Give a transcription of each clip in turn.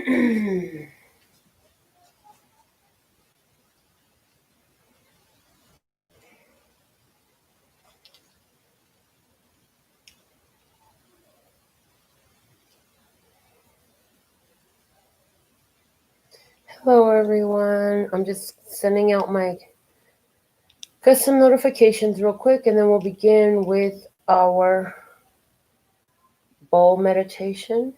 Hello, everyone. I'm just sending out my custom notifications real quick, and then we'll begin with our bowl meditation.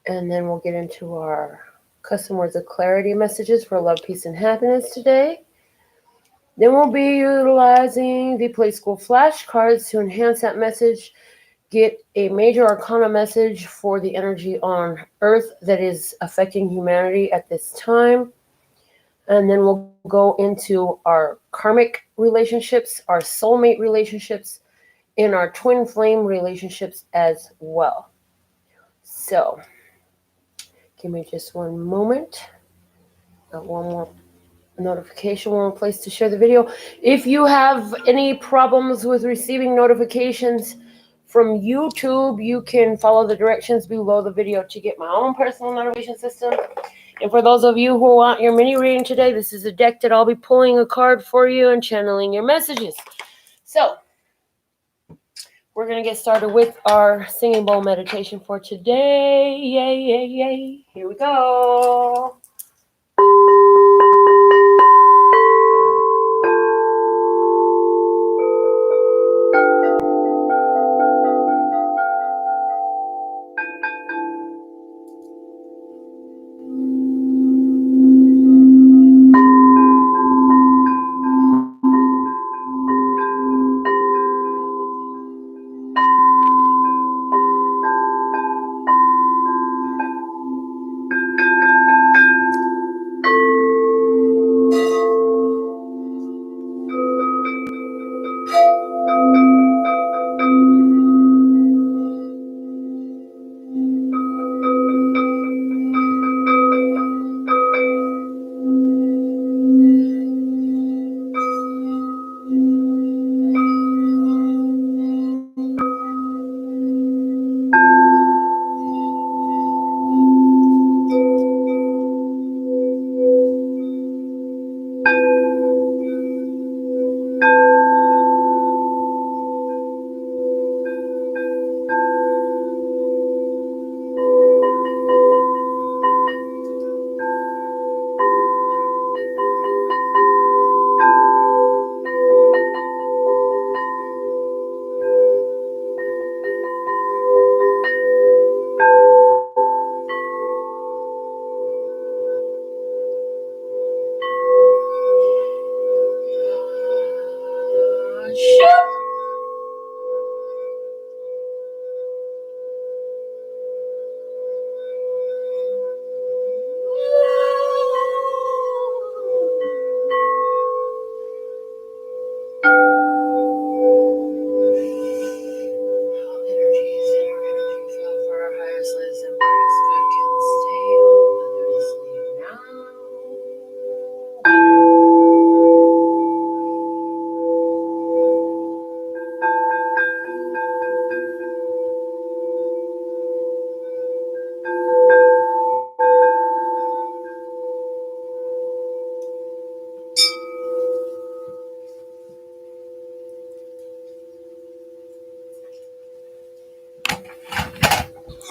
And then we'll get into our custom words of clarity messages for love, peace, and happiness today. Then we'll be utilizing the Playskool Flashcards to enhance that message, get a major arcana message for the energy on Earth that is affecting humanity at this time. And then we'll go into our karmic relationships, our soulmate relationships, and our twin flame relationships as well. So, give me just one moment. Got one more notification, one more place to share the video. If you have any problems with receiving notifications from YouTube, you can follow the directions below the video to get my own personal notification system. And for those of you who want your mini reading today, this is a deck that I'll be pulling a card for you and channeling your messages. So, we're going to get started with our singing bowl meditation for today. Yay, yay, yay. Here we go.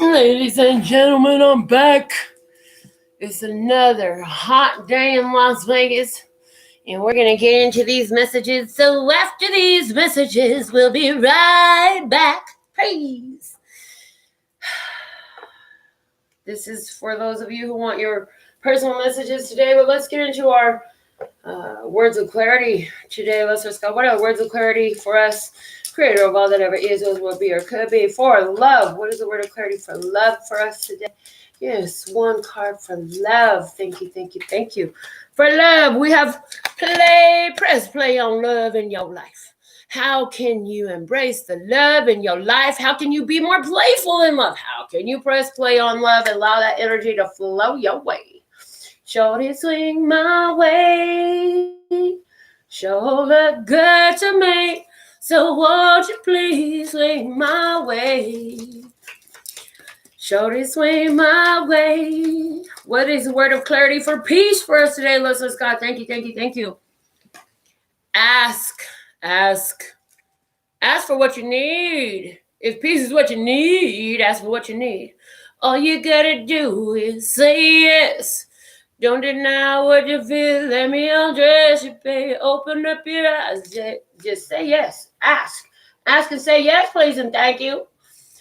Ladies and gentlemen, I'm back. It's another hot day in Las Vegas, and we're going to get into these messages. So after these messages, we'll be right back. Praise. This is for those of you who want your personal messages today, but let's get into our words of clarity today. Let's just go. What are words of clarity for us? Creator of all that ever is, will be, or could be. For love. What is the word of clarity for love for us today? Yes, one card for love. Thank you, thank you, thank you. For love, we have play. Press play on love in your life. How can you embrace the love in your life? How can you be more playful in love? How can you press play on love and allow that energy to flow your way? Shorty, swing my way. Sure look good to me. So won't you please swing my way? Shorty swing my way. What is the word of clarity for peace for us today, listeners? God, thank you, thank you, thank you. Ask for what you need. If peace is what you need, ask for what you need. All you gotta do is say yes. Don't deny what you feel. Let me undress you, baby. Open up your eyes. Just say yes. Ask and say yes, please, and thank you.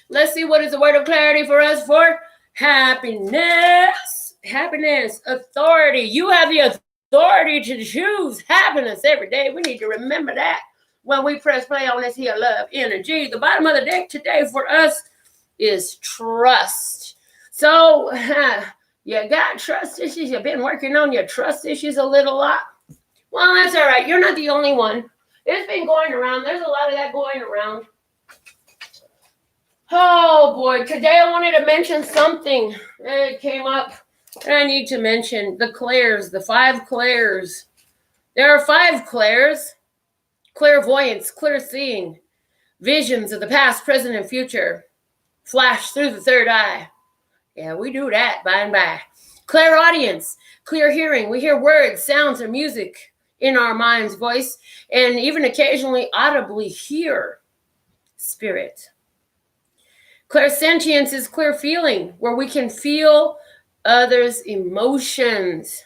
Let's see what is the word of clarity for us for happiness. Happiness, authority. You have the authority to choose happiness every day. We need to remember that when we press play on this here love energy. The bottom of the deck today for us is trust. So you got trust issues. You've been working on your trust issues a little lot. Well, that's all right. You're not the only one. It's been going around. There's a lot of that going around. Oh boy, today I wanted to mention something that came up. And I need to mention the clairs, the 5 clairs. There are 5 clairs. Clairvoyance, clear seeing, visions of the past, present, and future. Flash through the third eye. Yeah, we do that by and by. Clairaudience, clear hearing. We hear words, sounds, or music in our mind's voice, and even occasionally audibly hear spirit. Clairsentience is clear feeling, where we can feel others' emotions.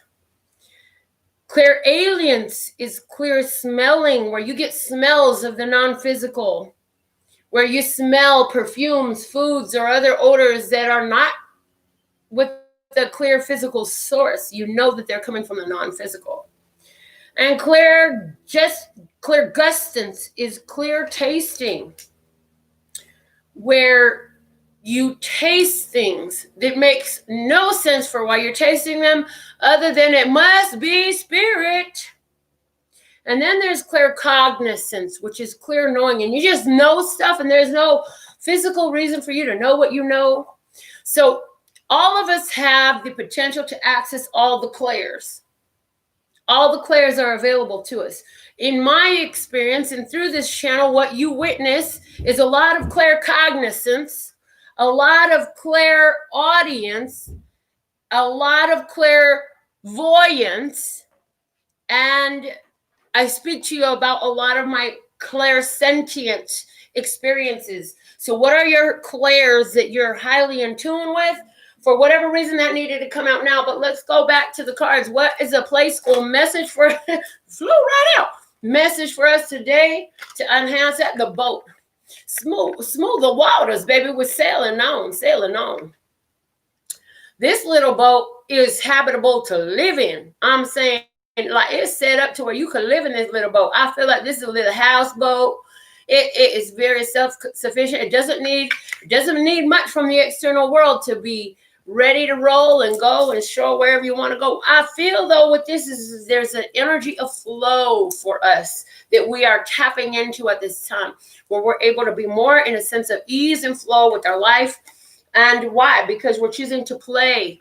Clairalience is clear smelling, where you get smells of the non-physical, where you smell perfumes, foods, or other odors that are not with the clear physical source. You know that they're coming from the non-physical. And clairgustance is clear tasting, where you taste things that makes no sense for why you're tasting them other than it must be spirit. And then there's claircognizance, which is clear knowing, and you just know stuff and there's no physical reason for you to know what you know. So all of us have the potential to access all the clairs. All the clairs are available to us. In my experience and through this channel, what you witness is a lot of claircognizance, a lot of clairaudience, a lot of clairvoyance, and I speak to you about a lot of my clairsentient experiences. So what are your clairs that you're highly in tune with? For whatever reason, that needed to come out now, but let's go back to the cards. What is a Playskool message for, flew right out, message for us today to enhance that? The boat. Smooth the waters, baby. We're sailing on. This little boat is habitable to live in. I'm saying, like, it's set up to where you can live in this little boat. I feel like this is a little houseboat. It is very self-sufficient. It doesn't need much from the external world to be ready to roll and go and show wherever you want to go. I feel though with this is there's an energy of flow for us that we are tapping into at this time, where we're able to be more in a sense of ease and flow with our life. And why? Because we're choosing to play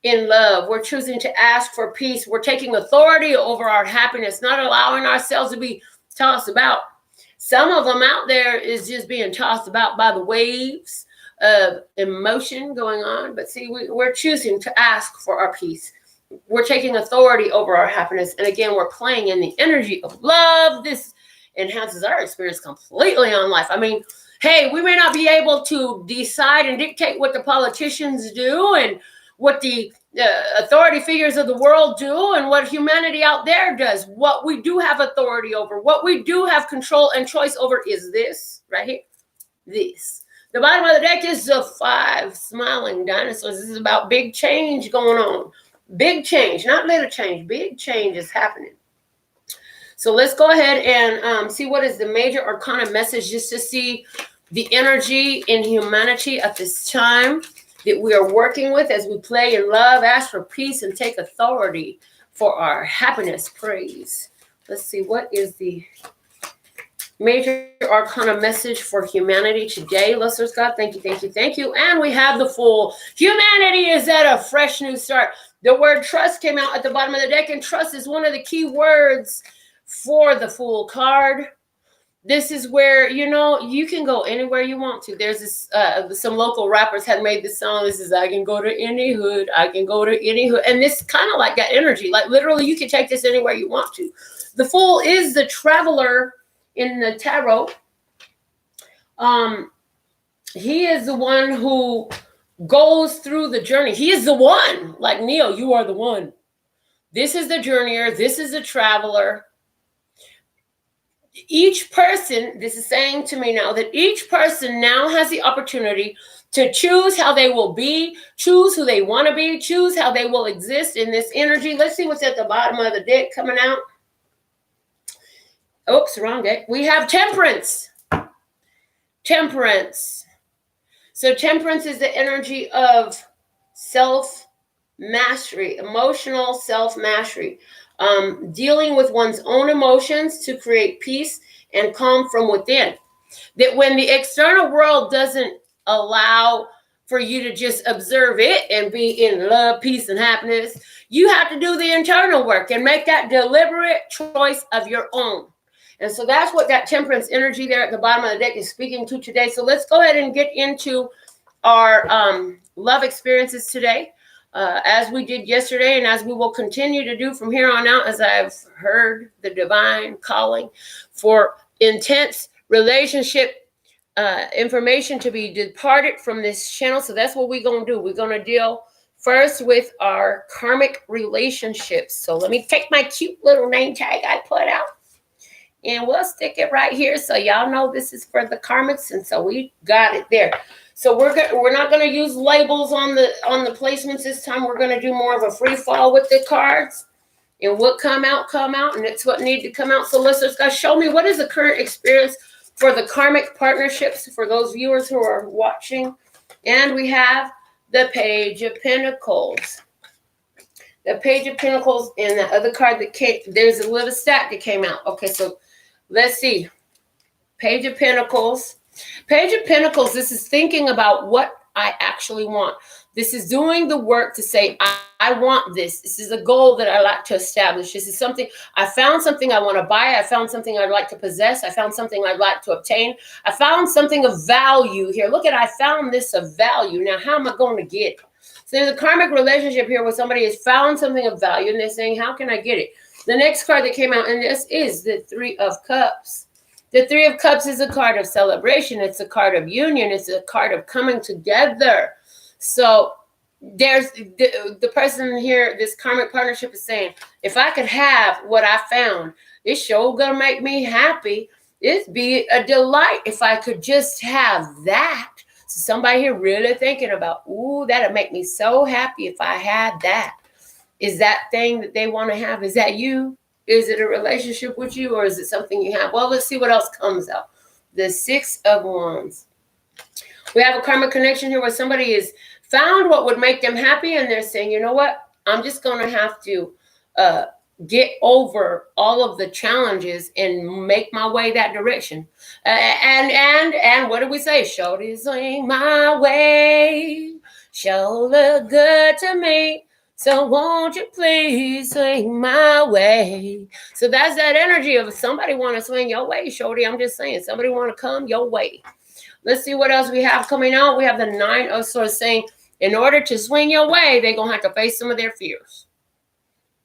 in love. We're choosing to ask for peace. We're taking authority over our happiness, not allowing ourselves to be tossed about. Some of them out there is just being tossed about by the waves of emotion going on. But see, we're choosing to ask for our peace. We're taking authority over our happiness. And again, we're playing in the energy of love. This enhances our experience completely on life. I mean, hey, we may not be able to decide and dictate what the politicians do and what the authority figures of the world do and what humanity out there does. What we do have authority over, what we do have control and choice over is this right here. This. The bottom of the deck is the 5 smiling dinosaurs. This is about big change going on. Big change, not little change. Big change is happening. So let's go ahead and see what is the major arcana message, just to see the energy in humanity at this time that we are working with as we play in love, ask for peace, and take authority for our happiness. Praise. Let's see, what is the major arcana message for humanity today? Listeners, God, thank you, thank you, thank you. And we have the Fool. Humanity is at a fresh new start. The word trust came out at the bottom of the deck, and trust is one of the key words for the Fool card. This is where, you can go anywhere you want to. There's this, some local rappers had made this song. This is, I can go to any hood. I can go to any hood. And this kind of like that energy. Like literally you can take this anywhere you want to. The Fool is the traveler in the tarot. He is the one who goes through the journey. He is the one. Like, Neil, you are the one. This is the journeyer. This is the traveler. Each person, this is saying to me now that each person now has the opportunity to choose how they will be, choose who they want to be, choose how they will exist in this energy. Let's see what's at the bottom of the deck coming out. Oops, wrong deck. We have Temperance. Temperance. So Temperance is the energy of self-mastery, emotional self-mastery. Dealing with one's own emotions to create peace and calm from within. That when the external world doesn't allow for you to just observe it and be in love, peace, and happiness, you have to do the internal work and make that deliberate choice of your own. And so that's what that Temperance energy there at the bottom of the deck is speaking to today. So let's go ahead and get into our love experiences today. As we did yesterday and as we will continue to do from here on out, as I've heard the divine calling for intense relationship information to be departed from this channel. So that's what we're going to do. We're going to deal first with our karmic relationships. So let me take my cute little name tag I put out and we'll stick it right here. So y'all know this is for the karmics. And so we got it there. So we're not going to use labels on the placements this time. We're going to do more of a free fall with the cards, and what come out, and it's what need to come out. So let's just guys show me what is the current experience for the karmic partnerships for those viewers who are watching. And we have the Page of Pentacles. The Page of Pentacles and the other card that came. There's a little stack that came out. Okay, so let's see. Page of Pentacles. Page of Pentacles, this is thinking about what I actually want. This is doing the work to say, I want this. This is a goal that I like to establish. This is something, I found something I want to buy. I found something I'd like to possess. I found something I'd like to obtain. I found something of value here. Look at, I found this of value. Now, how am I going to get it? So there's a karmic relationship here where somebody has found something of value and they're saying, how can I get it? The next card that came out, and this is the Three of Cups. The Three of Cups is a card of celebration. It's a card of union. It's a card of coming together. So there's the person here, this karmic partnership is saying, if I could have what I found, it's sure gonna make me happy. It'd be a delight if I could just have that. So somebody here really thinking about, ooh, that'd make me so happy if I had that. Is that thing that they want to have? Is that you? Is it a relationship with you, or is it something you have? Well, let's see what else comes out. The Six of Wands. We have a karmic connection here where somebody has found what would make them happy, and they're saying, you know what? I'm just going to have to get over all of the challenges and make my way that direction. And what do we say? Shorty swing my way. Sure look good to me. So won't you please swing my way? So that's that energy of somebody want to swing your way, shorty. I'm just saying, somebody want to come your way. Let's see what else we have coming out. We have the Nine of Swords saying, in order to swing your way, they're going to have to face some of their fears.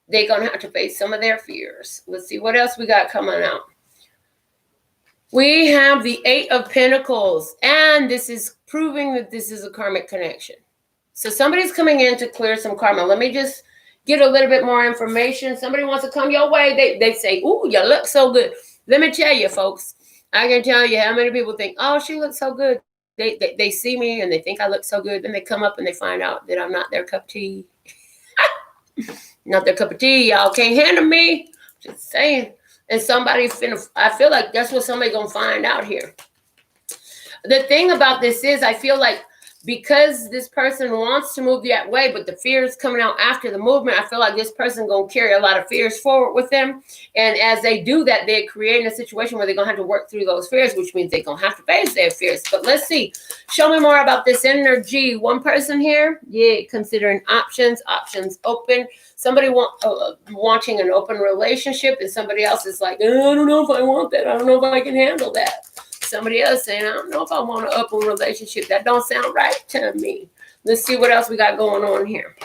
They're going to have to face some of their fears. Let's see what else we got coming out. We have the Eight of Pentacles, and this is proving that this is a karmic connection. So somebody's coming in to clear some karma. Let me just get a little bit more information. Somebody wants to come your way. They say, ooh, you look so good. Let me tell you, folks. I can tell you how many people think, oh, she looks so good. They see me and they think I look so good. Then they come up and they find out that I'm not their cup of tea. Not their cup of tea. Y'all can't handle me. Just saying. And somebody's finna, I feel like that's what somebody's going to find out here. The thing about this is I feel like because this person wants to move that way, but the fear is coming out after the movement. I feel like this person going to carry a lot of fears forward with them. And as they do that, they're creating a situation where they're going to have to work through those fears, which means they're going to have to face their fears. But let's see. Show me more about this energy. One person here, yeah, considering options open. Somebody wanting an open relationship, and somebody else is like, I don't know if I want that. I don't know if I can handle that. Somebody else saying, I don't know if I want an open relationship. That don't sound right to me. Let's see what else we got going on here.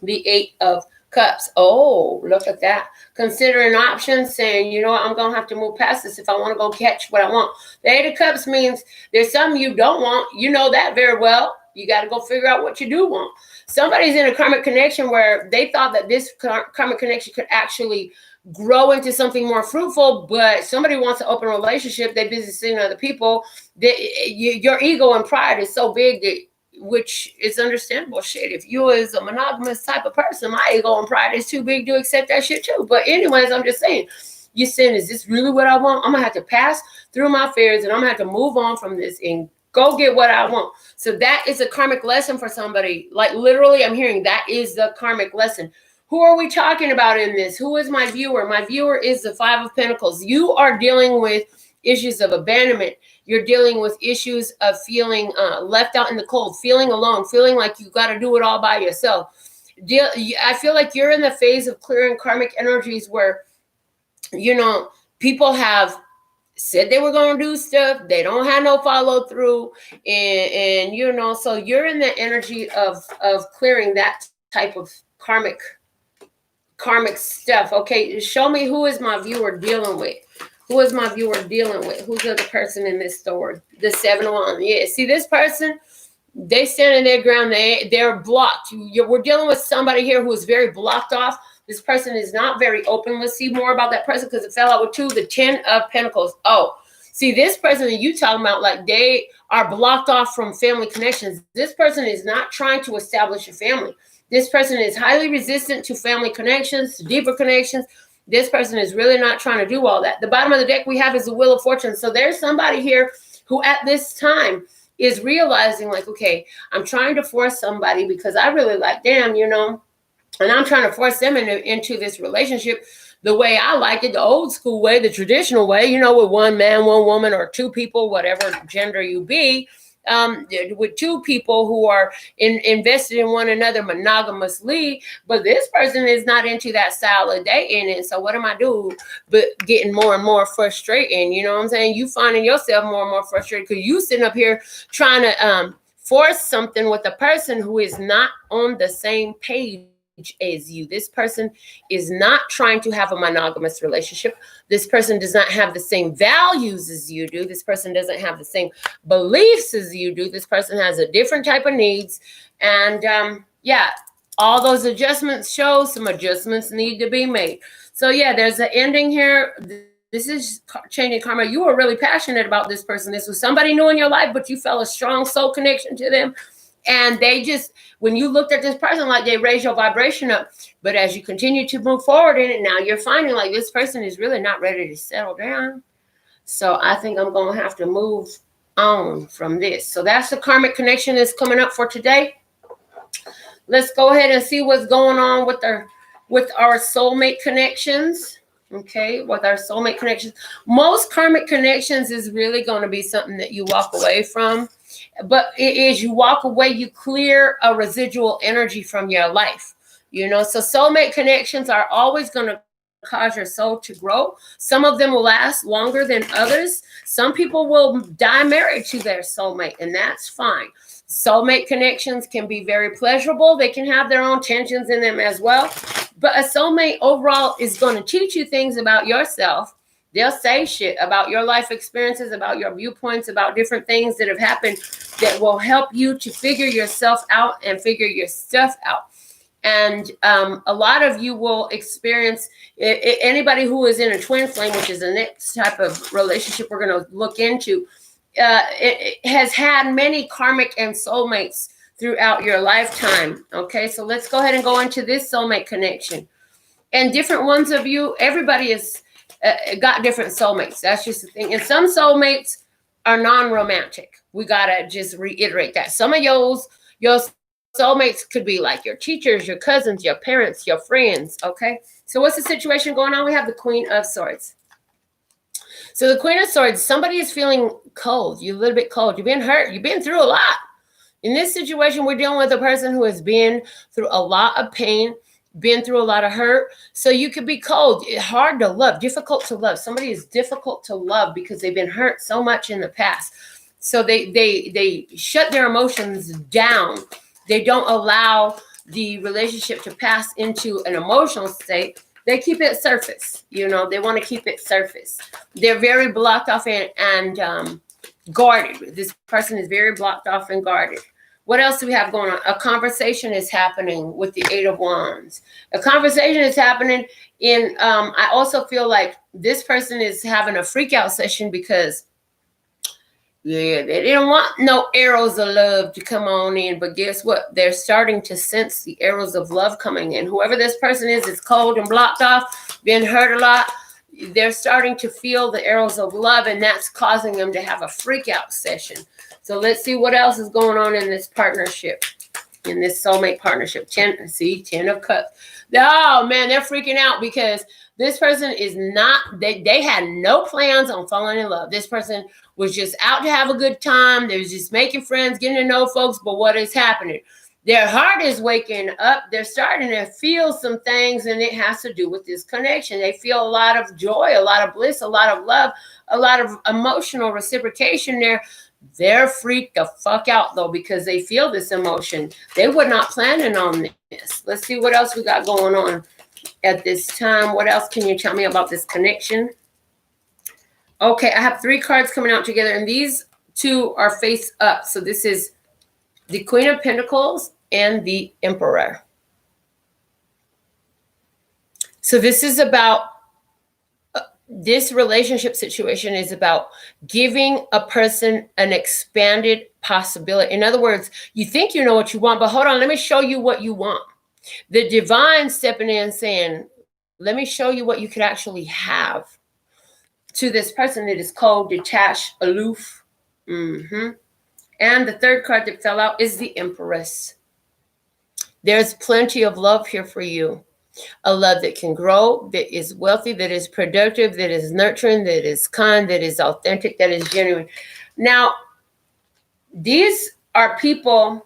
The 8 of Cups. Oh, look at that. Considering options, saying, you know what, I'm going to have to move past this if I want to go catch what I want. The 8 of Cups means there's something you don't want. You know that very well. You got to go figure out what you do want. Somebody's in a karmic connection where they thought that this karmic connection could actually grow into something more fruitful, but somebody wants an open relationship. They're busy seeing other people. Your ego and pride is so big that, which is understandable. Shit, if you is a monogamous type of person, my ego and pride is too big to accept that shit too. But anyways, I'm just saying, you're saying, is this really what I want? I'm gonna have to pass through my fears, and I'm gonna have to move on from this and go get what I want. So that is a karmic lesson for somebody. Like literally, I'm hearing that is the karmic lesson. Who are we talking about in this? Who is my viewer? My viewer is the 5 of Pentacles. You are dealing with issues of abandonment. You're dealing with issues of feeling left out in the cold, feeling alone, feeling like you got to do it all by yourself. I feel like you're in the phase of clearing karmic energies where, you know, people have said they were going to do stuff. They don't have no follow through. And you know, so you're in the energy of clearing that type of karmic stuff. Okay, show me who is my viewer dealing with. Who is my viewer dealing with? Who's the other person in this story? The 7 of Wands. Yeah, see this person, they stand in their ground. They're blocked. We're dealing with somebody here who is very blocked off. This person is not very open. Let's see more about that person because it fell out with 2, the 10 of Pentacles. Oh, see this person that you talking about, like they are blocked off from family connections. This person is not trying to establish a family. This person is highly resistant to family connections, to deeper connections. This person is really not trying to do all that. The bottom of the deck we have is the Wheel of Fortune. So there's somebody here who at this time is realizing like, okay, I'm trying to force somebody because I really like them, you know, and I'm trying to force them into this relationship the way I like it, the old school way, the traditional way, you know, with one man, one woman, or 2 people, whatever gender you be. With 2 people who are invested in one another monogamously, but this person is not into that style of dating. And so what am I doing but getting more and more frustrated? You know what I'm saying? You finding yourself more and more frustrated because you sitting up here trying to force something with a person who is not on the same page as you. This person is not trying to have a monogamous relationship. This person does not have the same values as you do. This person doesn't have the same beliefs as you do. This person has a different type of needs. And yeah, all those adjustments show some adjustments need to be made. So yeah, there's an ending here. This is changing karma. You were really passionate about this person. This was somebody new in your life, but you felt a strong soul connection to them. And they just, when you looked at this person, like they raised your vibration up. But as you continue to move forward in it, now you're finding like this person is really not ready to settle down. So I think I'm going to have to move on from this. So that's the karmic connection that's coming up for today. Let's go ahead and see what's going on with our soulmate connections. Okay, with our soulmate connections. Most karmic connections is really going to be something that you walk away from. But as you walk away, you clear a residual energy from your life. You know, so soulmate connections are always going to cause your soul to grow. Some of them will last longer than others. Some people will die married to their soulmate, and that's fine. Soulmate connections can be very pleasurable. They can have their own tensions in them as well. But a soulmate overall is going to teach you things about yourself. They'll say shit about your life experiences, about your viewpoints, about different things that have happened that will help you to figure yourself out and figure your stuff out. And a lot of you will experience, anybody who is in a twin flame, which is the next type of relationship we're going to look into, it has had many karmic and soulmates throughout your lifetime. Okay, so let's go ahead and go into this soulmate connection. And different ones of you, everybody is got different soulmates. That's just the thing. And some soulmates are non-romantic. We gotta just reiterate that. Some of your soulmates could be like your teachers, your cousins, your parents, your friends. Okay. So what's the situation going on? We have the Queen of Swords. So the Queen of Swords, somebody is feeling cold. You're a little bit cold. You've been hurt. You've been through a lot. In this situation, we're dealing with a person who has been through a lot of pain, been through a lot of hurt. So you could be cold, hard to love, difficult to love. Somebody is difficult to love because they've been hurt so much in the past. So they shut their emotions down. They don't allow the relationship to pass into an emotional state. They keep it surface. You know, they want to keep it surface. They're very blocked off and guarded. This person is very blocked off and guarded. What else do we have going on? A conversation is happening with the Eight of Wands. A conversation is happening in, I also feel like this person is having a freak out session because they didn't want no arrows of love to come on in. But guess what? They're starting to sense the arrows of love coming in. Whoever this person is cold and blocked off, been hurt a lot. They're starting to feel the arrows of love, and that's causing them to have a freak out session. So let's see what else is going on in this partnership, in this soulmate partnership. 10 of Cups. Oh, man, they're freaking out because this person is not, they had no plans on falling in love. This person was just out to have a good time. They was just making friends, getting to know folks, but what is happening? Their heart is waking up. They're starting to feel some things, and it has to do with this connection. They feel a lot of joy, a lot of bliss, a lot of love, a lot of emotional reciprocation there. They're freaked the fuck out, though, because they feel this emotion. They were not planning on this. Let's see what else we got going on at this time. What else can you tell me about this connection? Okay, I have 3 cards coming out together, and these 2 are face up. So this is the Queen of Pentacles and the Emperor. So this is about, this relationship situation is about giving a person an expanded possibility. In other words, you think you know what you want, but hold on, let me show you what you want. The divine stepping in saying, let me show you what you could actually have. To this person that is cold, detached, aloof. And the 3rd card that fell out is the Empress. There's plenty of love here for you. A love that can grow, that is wealthy, that is productive, that is nurturing, that is kind, that is authentic, that is genuine. Now, these are people,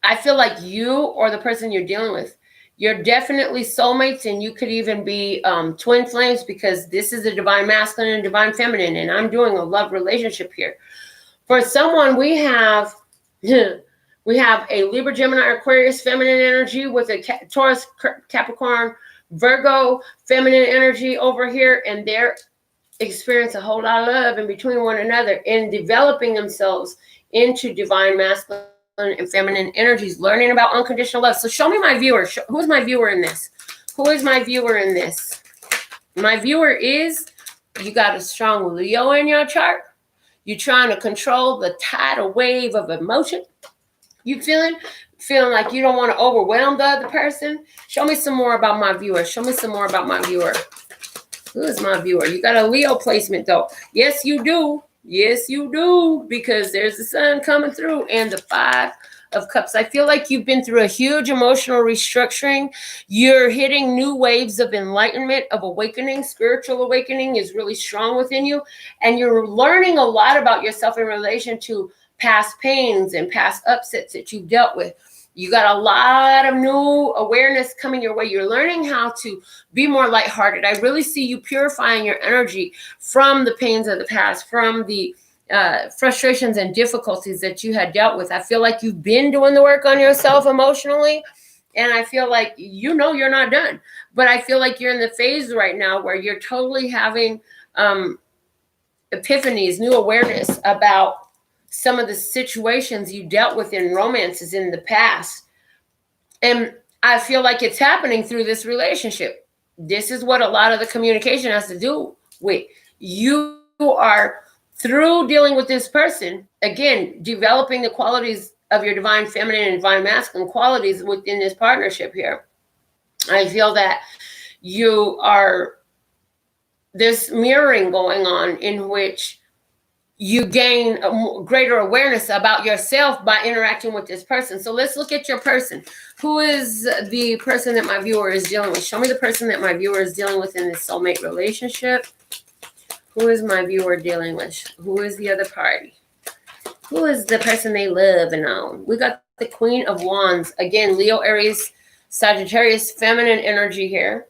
I feel like you or the person you're dealing with, you're definitely soulmates, and you could even be twin flames, because this is a divine masculine and divine feminine, and I'm doing a love relationship here. For someone, we have a Libra, Gemini, Aquarius feminine energy with a Taurus, Capricorn, Virgo feminine energy over here, and they're experiencing a whole lot of love in between one another and developing themselves into divine masculine and feminine energies, learning about unconditional love. So show me my viewer. Who's my viewer in this? Who is my viewer in this? My viewer is, you got a strong Leo in your chart. You're trying to control the tidal wave of emotion. You feeling like you don't want to overwhelm the other person? Show me some more about my viewer. Show me some more about my viewer. Who is my viewer? You got a Leo placement, though. Yes, you do. Yes, you do. Because there's the sun coming through and the 5 of Cups. I feel like you've been through a huge emotional restructuring. You're hitting new waves of enlightenment, of awakening. Spiritual awakening is really strong within you. And you're learning a lot about yourself in relation to past pains and past upsets that you've dealt with. You got a lot of new awareness coming your way. You're learning how to be more lighthearted. I really see you purifying your energy from the pains of the past, from the frustrations and difficulties that you had dealt with. I feel like you've been doing the work on yourself emotionally, and I feel like you're not done. But I feel like you're in the phase right now where you're totally having epiphanies, new awareness about some of the situations you dealt with in romances in the past. And I feel like it's happening through this relationship. This is what a lot of the communication has to do with. You are, through dealing with this person, again, developing the qualities of your divine feminine and divine masculine qualities within this partnership here. I feel that there's mirroring going on in which you gain a greater awareness about yourself by interacting with this person. So let's look at your person. Who is the person that my viewer is dealing with? Show me the person that my viewer is dealing with in this soulmate relationship. Who is my viewer dealing with? Who is the other party? Who is the person they love and all? We got the Queen of Wands. Again, Leo, Aries, Sagittarius, feminine energy here.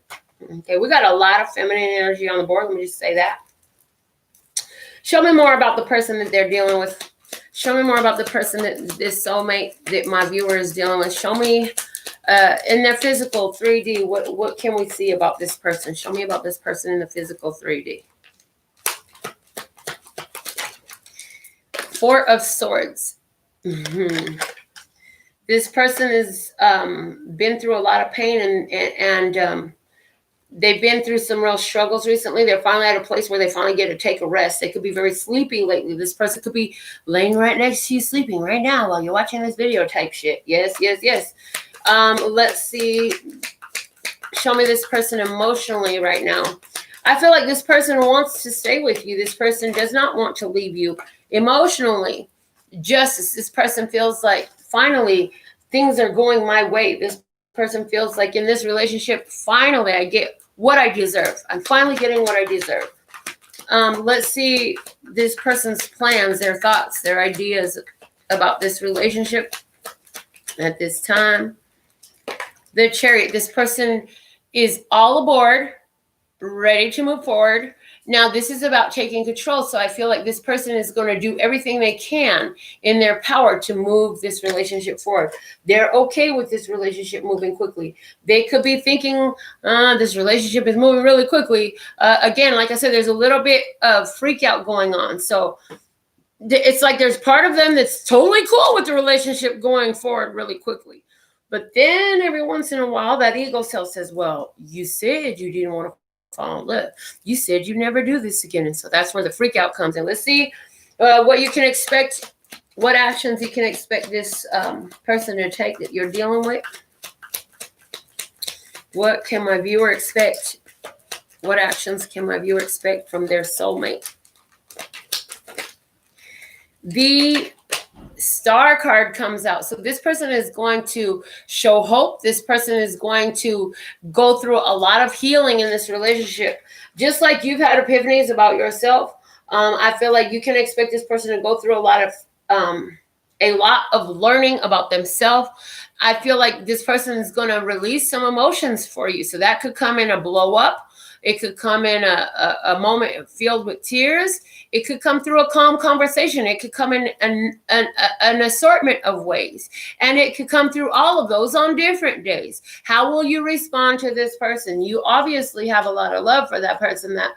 Okay, we got a lot of feminine energy on the board. Let me just say that. Show me more about the person that they're dealing with. Show me more about the person that this soulmate that my viewer is dealing with. Show me in their physical 3D, what can we see about this person? Show me about this person in the physical 3D. Four of Swords. This person has been through a lot of pain and they've been through some real struggles recently. They're finally at a place where they finally get to take a rest. They could be very sleepy lately. This person could be laying right next to you sleeping right now while you're watching this video type shit. Yes, yes, yes. Let's see. Show me this person emotionally right now. I feel like this person wants to stay with you. This person does not want to leave you. Emotionally, justice. This person feels like finally things are going my way. This person feels like in this relationship, finally I get what I deserve. I'm finally getting what I deserve. Let's see this person's plans, their thoughts, their ideas about this relationship at this time. The Chariot. This person is all aboard, ready to move forward. Now, this is about taking control. So I feel like this person is going to do everything they can in their power to move this relationship forward. They're okay with this relationship moving quickly. They could be thinking, this relationship is moving really quickly. Again, like I said, there's a little bit of freak out going on. So it's like there's part of them that's totally cool with the relationship going forward really quickly. But then every once in a while, that ego self says, well, you said you didn't want to fall in love. You said you never do this again. And so that's where the freak out comes in. Let's see what you can expect, what actions you can expect this person to take that you're dealing with. What can my viewer expect? What actions can my viewer expect from their soulmate? The Star card comes out. So this person is going to show hope. This person is going to go through a lot of healing in this relationship. Just like you've had epiphanies about yourself, I feel like you can expect this person to go through a lot of learning about themselves. I feel like this person is going to release some emotions for you. So that could come in a blow up. It could come in a moment filled with tears. It could come through a calm conversation. It could come in an assortment of ways. And it could come through all of those on different days. How will you respond to this person? You obviously have a lot of love for that person. That,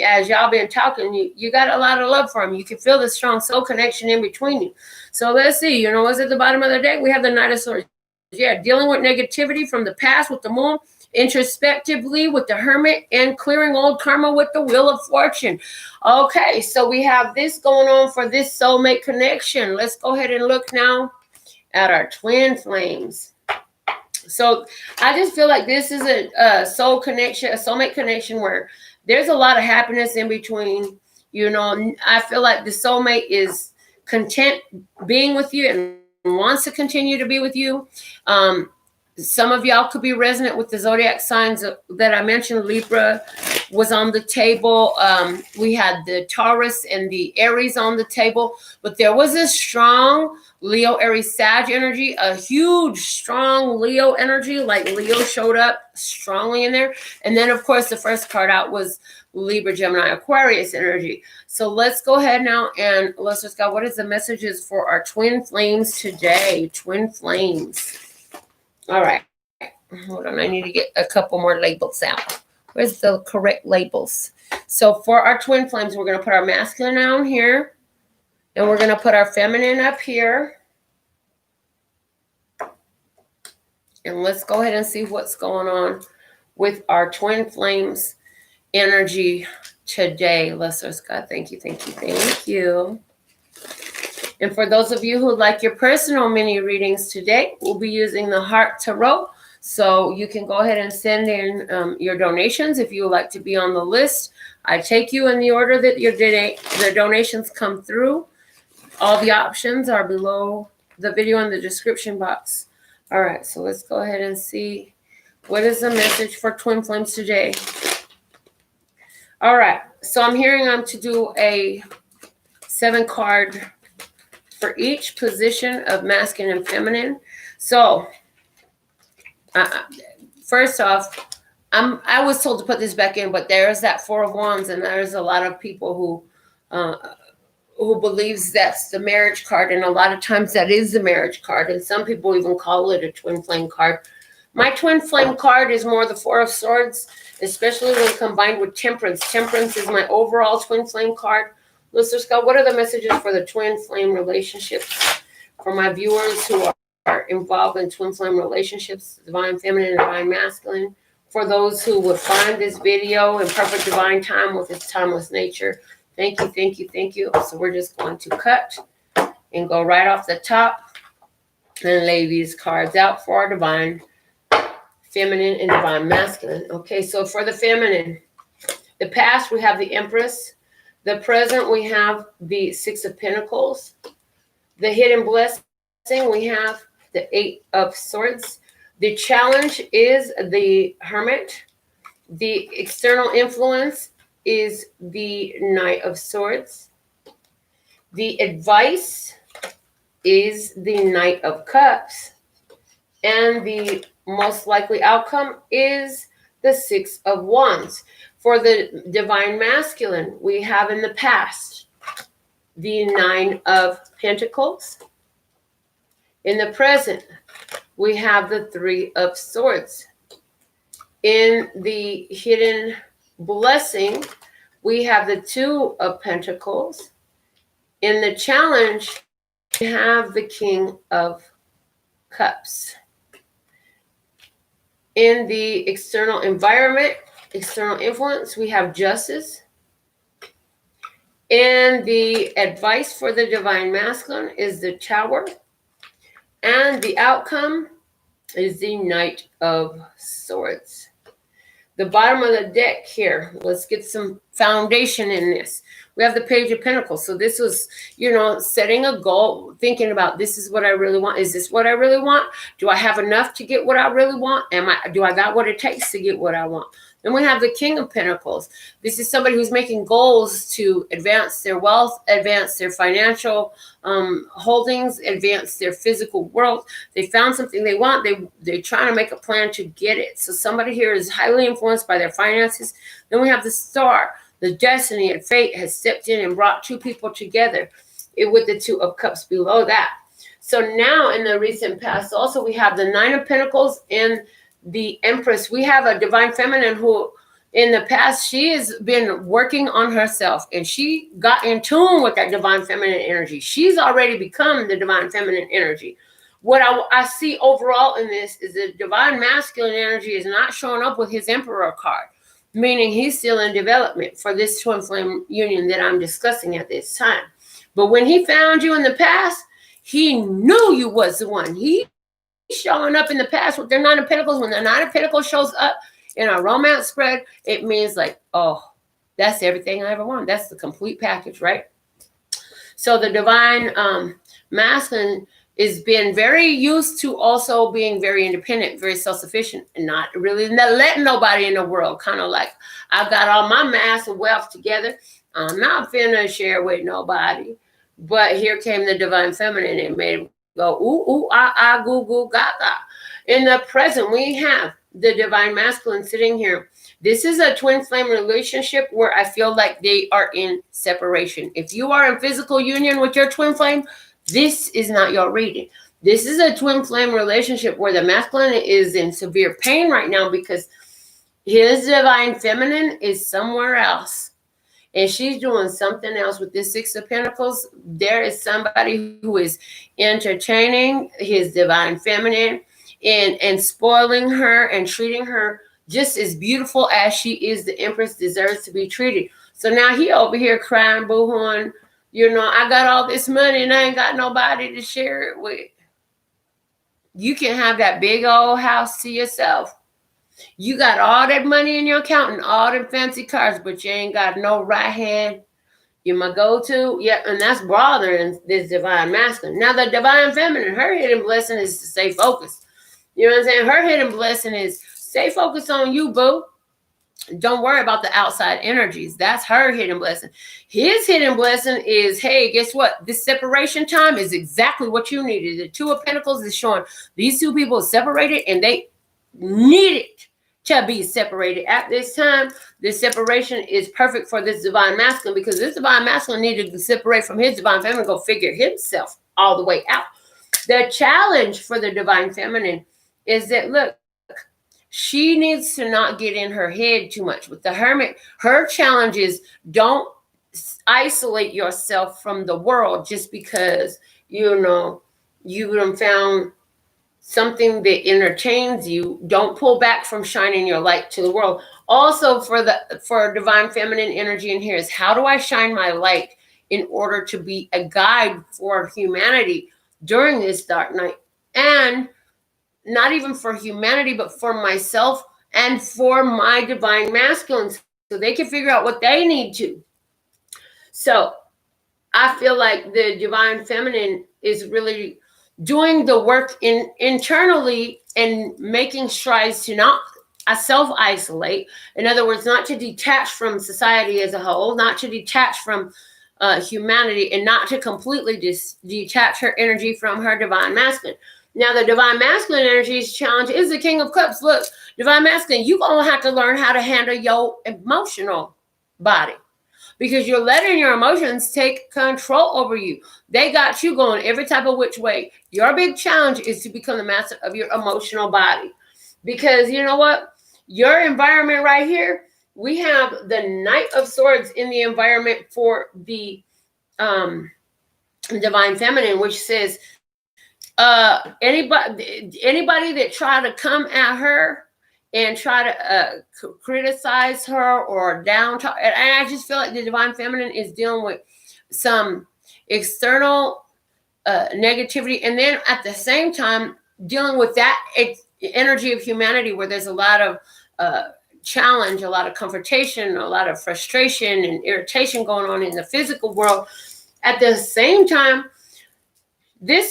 as y'all been talking, you got a lot of love for them. You can feel the strong soul connection in between you. So let's see. What's at the bottom of the deck? We have the Knight of Swords. Yeah, dealing with negativity from the past with the Moon. Introspectively with the Hermit, and clearing old karma with the Wheel of Fortune. Okay, so we have this going on for this soulmate connection. Let's go ahead and look now at our twin flames. So I just feel like this is a soul connection, a soulmate connection where there's a lot of happiness in between. I feel like the soulmate is content being with you and wants to continue to be with you. Some of y'all could be resonant with the zodiac signs that I mentioned. Libra was on the table. We had the Taurus and the Aries on the table, but there was a strong Leo, Aries, Sag energy, a huge, strong Leo energy, like Leo showed up strongly in there. And then, of course, the first card out was Libra, Gemini, Aquarius energy. So let's go ahead now and let's just go. What is the messages for our twin flames today? Twin flames. All right, hold on. I need to get a couple more labels out. Where's the correct labels? So for our twin flames, we're going to put our masculine down here, and we're going to put our feminine up here. And let's go ahead and see what's going on with our twin flames energy today. Let's just God, thank you, thank you, thank you. And for those of you who would like your personal mini readings today, we'll be using the Heart Tarot. So you can go ahead and send in your donations if you would like to be on the list. I take you in the order that the donations come through. All the options are below the video in the description box. All right, so let's go ahead and see what is the message for Twin Flames today. All right, so I'm hearing I'm to do a 7-card for each position of masculine and feminine. So first off, I was told to put this back in, but there's that 4 of Wands, and there's a lot of people who believes that's the marriage card, and a lot of times that is the marriage card, and some people even call it a twin flame card. My twin flame card is more the 4 of Swords, especially when combined with Temperance. Temperance is my overall twin flame card. Mr. Scott, what are the messages for the twin flame relationships for my viewers who are involved in twin flame relationships, divine feminine and divine masculine? For those who would find this video in perfect divine time with its timeless nature. Thank you, thank you, thank you. So we're just going to cut and go right off the top and lay these cards out for our divine feminine and divine masculine. Okay, so for the feminine, the past, we have the Empress. The present, we have the 6 of Pentacles. The hidden blessing, we have the 8 of Swords. The challenge is the Hermit. The external influence is the Knight of Swords. The advice is the Knight of Cups. And the most likely outcome is the 6 of Wands. For the divine masculine, we have in the past the 9 of Pentacles. In the present, we have the 3 of Swords. In the hidden blessing, we have the 2 of Pentacles. In the challenge, we have the King of Cups. In the external environment, external influence, we have Justice. And the advice for the divine masculine is the Tower. And the outcome is the Knight of Swords. The bottom of the deck here, let's get some foundation in this. We have the Page of Pentacles. So this was, setting a goal, thinking about, this is what I really want. Is this what I really want? Do I have enough to get what I really want? Do I got what it takes to get what I want? Then we have the King of Pentacles. This is somebody who's making goals to advance their wealth, advance their financial holdings, advance their physical world. They found something they want. They're trying to make a plan to get it. So somebody here is highly influenced by their finances. Then we have the Star. The destiny and fate has stepped in and brought 2 people together with the 2 of Cups below that. So now in the recent past, also we have the 9 of Pentacles and the Empress. We have a divine feminine who in the past, she has been working on herself and she got in tune with that divine feminine energy. She's already become the divine feminine energy. What I see overall in this is the divine masculine energy is not showing up with his Emperor card, meaning he's still in development for this twin flame union that I'm discussing at this time. But when he found you in the past, he knew you was the one. He's showing up in the past with their 9 of Pentacles. When the 9 of Pentacles shows up in a romance spread, it means like, oh, that's everything I ever wanted. That's the complete package, right? So the divine masculine is being very used to also being very independent, very self-sufficient, and not really letting nobody in the world. Kind of like, I've got all my massive wealth together. I'm not finna share with nobody. But here came the divine feminine and made him go, ooh, ooh, ah, ah, goo, goo, gaga. In the present, we have the divine masculine sitting here. This is a twin flame relationship where I feel like they are in separation. If you are in physical union with your twin flame, this is not your reading. This is a twin flame relationship where the masculine is in severe pain right now because his divine feminine is somewhere else. And she's doing something else with this 6 of Pentacles. There is somebody who is entertaining his divine feminine and spoiling her and treating her just as beautiful as she is. The Empress deserves to be treated. So now he over here crying, boo-hooing, I got all this money and I ain't got nobody to share it with. You can have that big old house to yourself. You got all that money in your account and all them fancy cars, but you ain't got no right hand. You're my go-to. Yeah, and that's bothering this divine masculine. Now, the divine feminine, her hidden blessing is to stay focused. You know what I'm saying? Her hidden blessing is stay focused on you, boo. Don't worry about the outside energies. That's her hidden blessing. His hidden blessing is, hey, guess what? This separation time is exactly what you needed. The Two of Pentacles is showing these two people separated and they needed to be separated at this time. This separation is perfect for this divine masculine because this divine masculine needed to separate from his divine feminine, go figure himself all the way out. The challenge for the divine feminine is that, look, she needs to not get in her head too much. With the hermit, her challenge is don't isolate yourself from the world just because, you found something that entertains you. Don't pull back from shining your light to the world. Also, for divine feminine energy in here is, how do I shine my light in order to be a guide for humanity during this dark night? And not even for humanity, but for myself and for my divine masculines, so they can figure out what they need to. So I feel like the divine feminine is really doing the work internally and making strides to not self-isolate. In other words, not to detach from society as a whole, not to detach from humanity, and not to completely detach her energy from her divine masculine. Now, the divine masculine energy's challenge is the King of Cups. Look, divine masculine, you're going to have to learn how to handle your emotional body because you're letting your emotions take control over you. They got you going every type of which way. Your big challenge is to become the master of your emotional body because you know what? Your environment right here, we have the Knight of Swords in the environment for the divine feminine, which says, anybody that try to come at her and try to criticize her or down talk, and I just feel like the divine feminine is dealing with some external negativity, and then at the same time dealing with that energy of humanity where there's a lot of challenge, a lot of confrontation, a lot of frustration and irritation going on in the physical world. At the same time,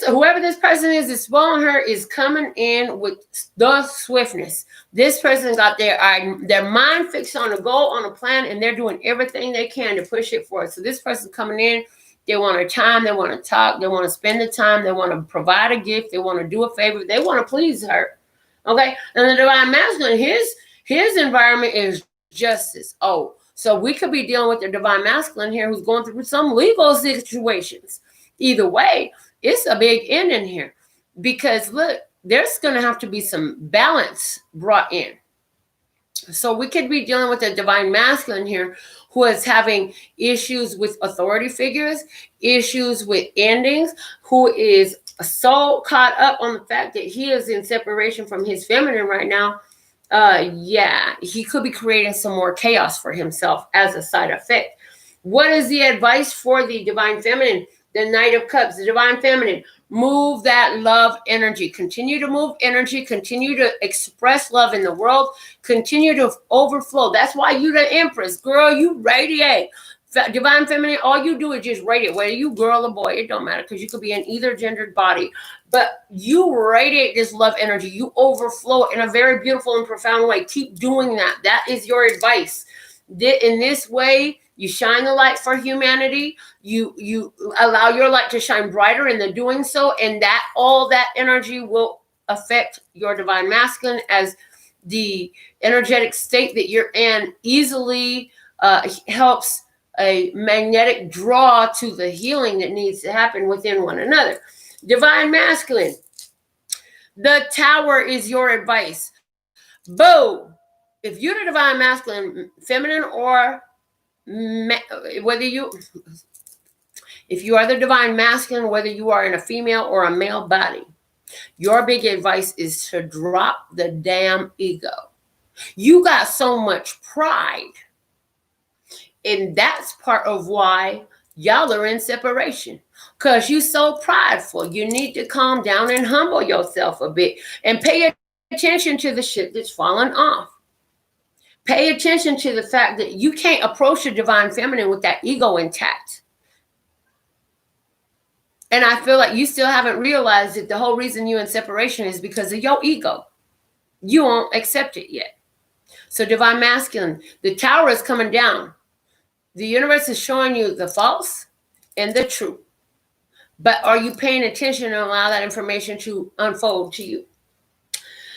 whoever this person is that's following her is coming in with the swiftness. This person got their mind fixed on a goal, on a plan, and they're doing everything they can to push it forward. So this person's coming in, they want her time, they want to talk, they want to spend the time, they want to provide a gift, they want to do a favor, they want to please her. Okay? And the divine masculine, his environment is justice. Oh, so we could be dealing with the divine masculine here who's going through some legal situations. Either way, it's a big end in here because look, there's going to have to be some balance brought in. So we could be dealing with a divine masculine here who is having issues with authority figures, issues with endings, who is so caught up on the fact that he is in separation from his feminine right now. He could be creating some more chaos for himself as a side effect. What is the advice for the divine feminine? The Knight of Cups, the divine feminine, move that love energy. Continue to move energy. Continue to express love in the world. Continue to overflow. That's why you the Empress. Girl, you radiate. Divine feminine, all you do is just radiate. Whether you girl or boy, it don't matter because you could be in either gendered body. But you radiate this love energy. You overflow in a very beautiful and profound way. Keep doing that. That is your advice. In this way, you shine the light for humanity. You allow your light to shine brighter in the doing so, and that all that energy will affect your divine masculine as the energetic state that you're in easily helps a magnetic draw to the healing that needs to happen within one another. Divine masculine, the Tower is your advice. Boo! If you're the divine masculine, feminine, or if you are the divine masculine, whether you are in a female or a male body, your big advice is to drop the damn ego. You got so much pride, and that's part of why Y'all are in separation because you're so prideful. You need to calm down and humble yourself a bit and pay attention to the shit that's falling off. Pay attention to the fact that you can't approach the divine feminine with that ego intact. And I feel like you still haven't realized that the whole reason you're in separation is because of your ego. You won't accept it yet. So divine masculine, the tower is coming down. The universe is showing you the false and the true. But are you paying attention and allow that information to unfold to you?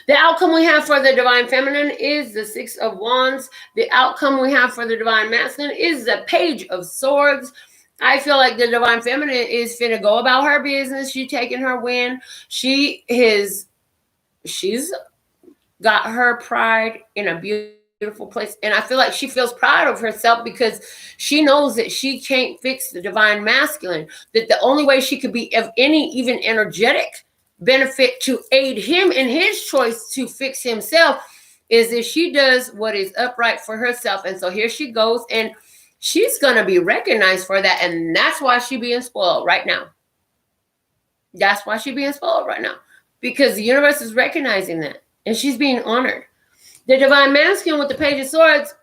The outcome we have for the divine feminine is the 6 of Wands. The outcome we have for the divine masculine is the Page of Swords. I feel like the divine feminine is finna go about her business. She's taking her win. She's got her pride in a beautiful place. And I feel like she feels proud of herself because she knows that she can't fix the divine masculine. That the only way she could be of any even energetic benefit to aid him in his choice to fix himself is if she does what is upright for herself. And so here she goes, and she's going to be recognized for that. And that's why she's being spoiled right now. That's why she's being spoiled right now, because the universe is recognizing that and she's being honored. The divine masculine with the Page of Swords,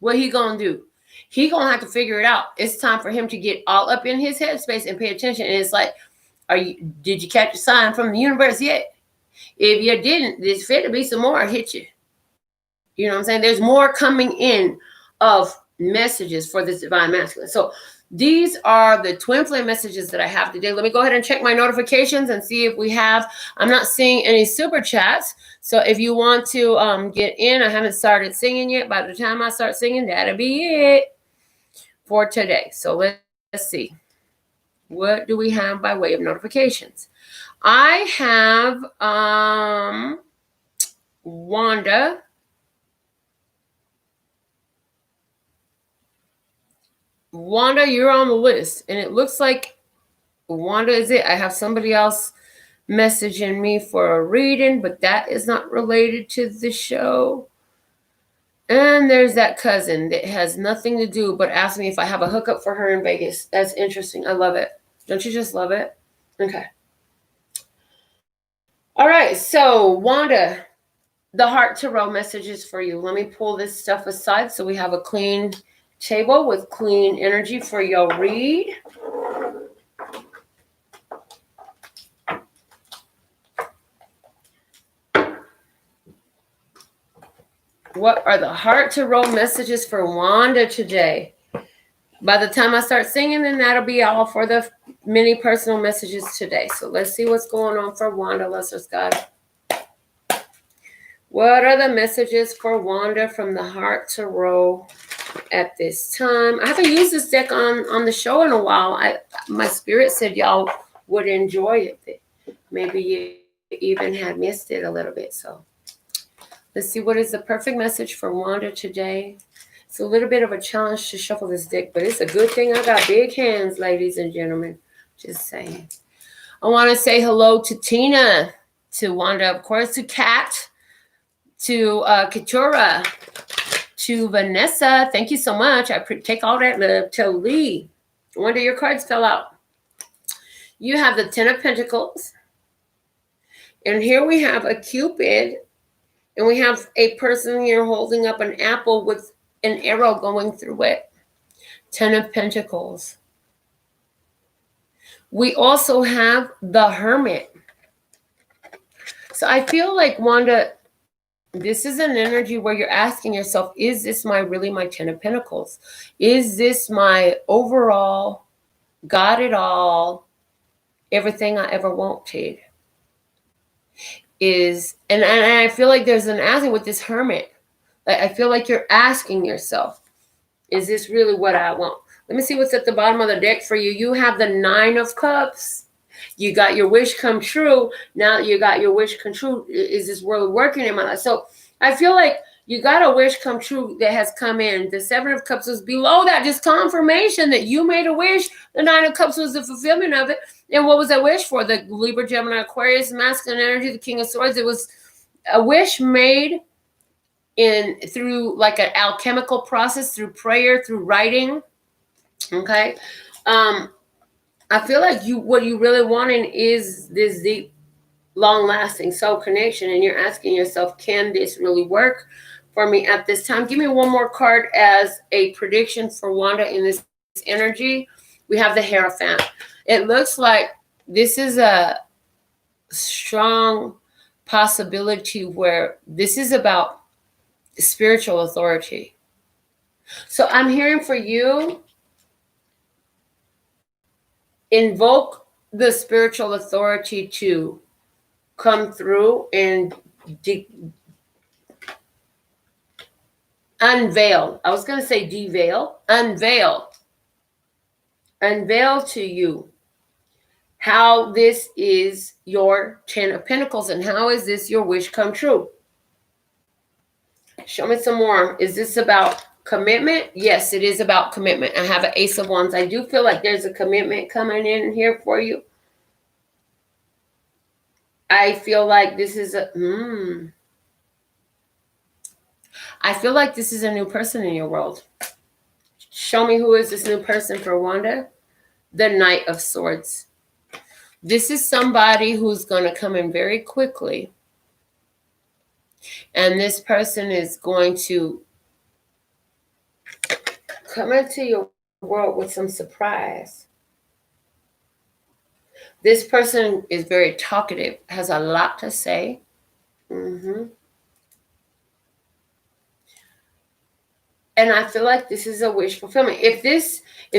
what he going to do? He going to have to figure it out. It's time for him to get all up in his headspace and pay attention. And it's like, did you catch a sign from the universe yet? If you didn't, there's fit to be some more hit you. You know what I'm saying? There's more coming in of messages for this divine masculine. So these are the twin flame messages that I have today. Let me go ahead and check my notifications and see if we have. I'm not seeing any super chats. So if you want to get in, I haven't started singing yet. By the time I start singing, that'll be it for today. So let's see. What do we have by way of notifications? I have Wanda. Wanda, you're on the list. And it looks like Wanda is it. I have somebody else messaging me for a reading, but that is not related to the show. And there's that cousin that has nothing to do but ask me if I have a hookup for her in Vegas. That's interesting. I love it. Don't you just love it? Okay. All right. So, Wanda, the Heart Tarot messages for you. Let me pull this stuff aside so we have a clean table with clean energy for your read. What are the Heart Tarot messages for Wanda today? By the time I start singing, then that'll be all for the mini personal messages today. So let's see what's going on for Wanda, Lesser God. What are the messages for Wanda from the Heart Tarot at this time? I haven't used this deck on the show in a while. My spirit said y'all would enjoy it. Maybe you even had missed it a little bit. So let's see what is the perfect message for Wanda today. It's a little bit of a challenge to shuffle this deck, but it's a good thing I got big hands, ladies and gentlemen. Just saying. I want to say hello to Tina, to Wanda, of course, to Kat, to Keturah, to Vanessa. Thank you so much. I take all that love. To Lee. Wanda, your cards fell out. You have the 10 of Pentacles. And here we have a Cupid. And we have a person here holding up an apple with an arrow going through it. 10 of Pentacles. We also have the Hermit. So I feel like, Wanda, this is an energy where you're asking yourself, is this really my 10 of Pentacles? Is this my overall, got it all, everything I ever wanted? And I feel like there's an asking with this Hermit. I feel like you're asking yourself, is this really what I want? Let me see what's at the bottom of the deck for you. You have the 9 of Cups. You got your wish come true. Now you got your wish come true. Is this really working in my life? So I feel like you got a wish come true that has come in. The 7 of Cups was below that, just confirmation that you made a wish. The 9 of Cups was the fulfillment of it. And what was that wish for? The Libra, Gemini, Aquarius, masculine energy, the King of Swords. It was a wish made through like an alchemical process, through prayer, through writing. Okay. I feel like what you really wanting is this deep, long-lasting soul connection, and you're asking yourself, can this really work for me at this time? Give me one more card as a prediction for Wanda in this energy. We have the Hierophant. It looks like this is a strong possibility where this is about spiritual authority. So I'm hearing for you, invoke the spiritual authority to come through and unveil. I was going to say deveil. Unveil to you how this is your 10 of Pentacles and how is this your wish come true. Show me some more. Is this about commitment? Yes, it is about commitment. I have an Ace of Wands. I do feel like there's a commitment coming in here for you. I feel like this is I feel like this is a new person in your world. Show me who is this new person for Wanda. The Knight of Swords. This is somebody who's going to come in very quickly. And this person is going to come into your world with some surprise. This person is very talkative, has a lot to say. And I feel like this is a wish fulfillment. If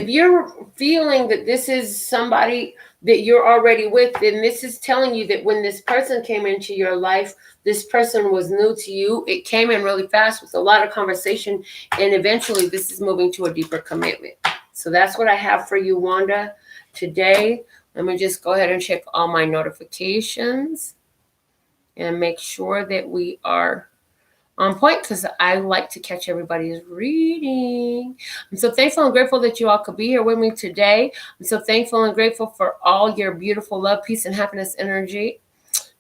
you're feeling that this is somebody that you're already with, then this is telling you that when this person came into your life, this person was new to you. It came in really fast with a lot of conversation, and eventually this is moving to a deeper commitment. So that's what I have for you, Wanda, today. Let me just go ahead and check all my notifications and make sure that we are on point, because I like to catch everybody's reading. I'm so thankful and grateful that you all could be here with me today. I'm so thankful and grateful for all your beautiful love, peace, and happiness energy.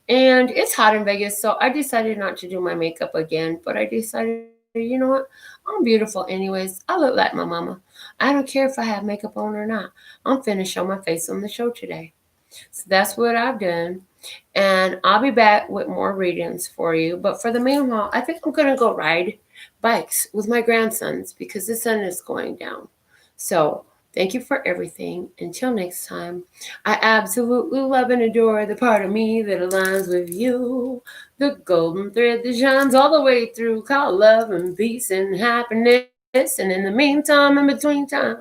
And it's hot in Vegas, so I decided not to do my makeup again, but I decided, you know what? I'm beautiful anyways. I look like my mama. I don't care if I have makeup on or not. I'm finna show my face on the show today. So that's what I've done. And I'll be back with more readings for you. But for the meanwhile, I think I'm going to go ride bikes with my grandsons because the sun is going down. So thank you for everything. Until next time, I absolutely love and adore the part of me that aligns with you. The golden thread that shines all the way through, called love and peace and happiness. And in the meantime, in between time,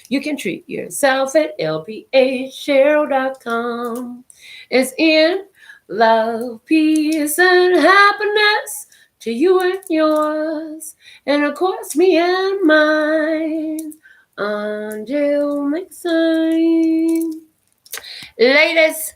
you can treat yourself at lphcheryl.com. It's in love, peace, and happiness to you and yours, and of course me and mine. Until next time, ladies.